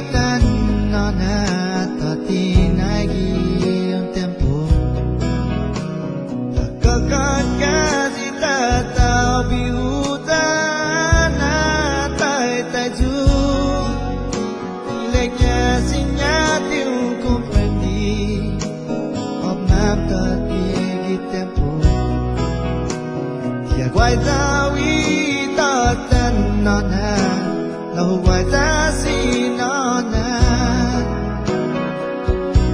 tan nona tati nagi ang tempo Takkan kasi tataw biutan na tay ju Ileknya sinyatiu comprendí Opnam tati di tempo Tia guai tawi tan nona Lau guai ta si nona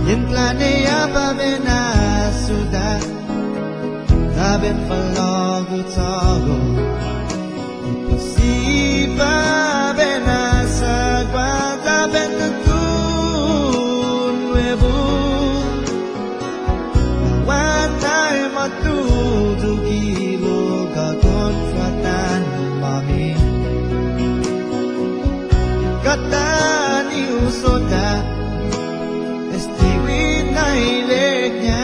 Yentlane apa bena sudah Taben falogu tago Imposiba bena sagwa Taben tetun webu Watai matu Dugilu kakon fatan mami Kata ni usoda Estiwi naileknya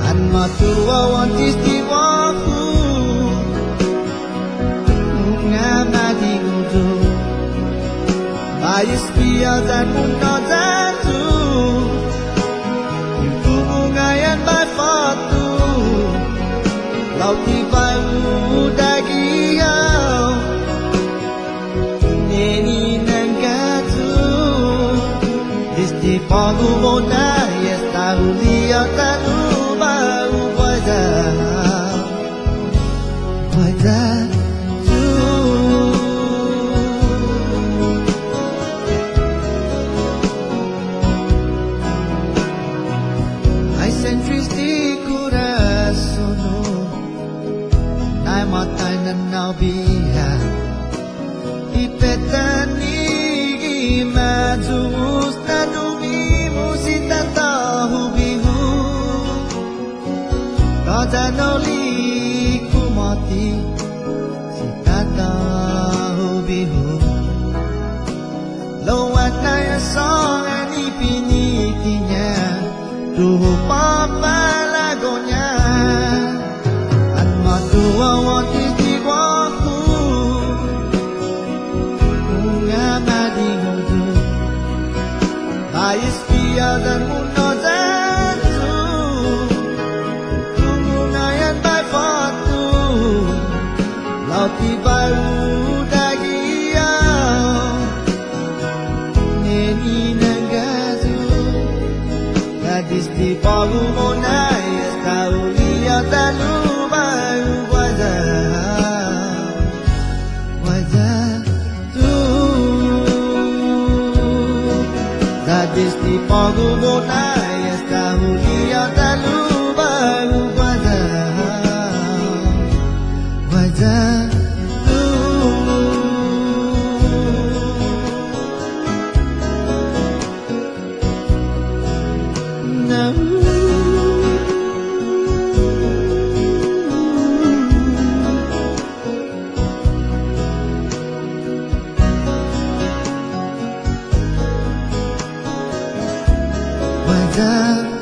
An matua wan istiwaku Bunga madi udu Bayis biar dan bunga jatu Itu bunga yang berfatu Lauti baru dagiau Neni nangkatu Isti pagu mona Yes tahu lihat tanu baru wajah tu Ai sentristi corasono Nai matai nanau biha Ipetani maju mustadumi musita tahu bihu Kata noli kumati Sita tahu bihu Lawat na yung song Ani pinikinya Duhu papalagonya At matua wati diwaku Bunga madingudu Bayis biar dan muno jatuh Lauti baru dagiau Neni nanggazu Gadis di palu monai Tahu lihat talu baru wajah tu Gadis di palu monai Tahu lihat talu baru wajah wajah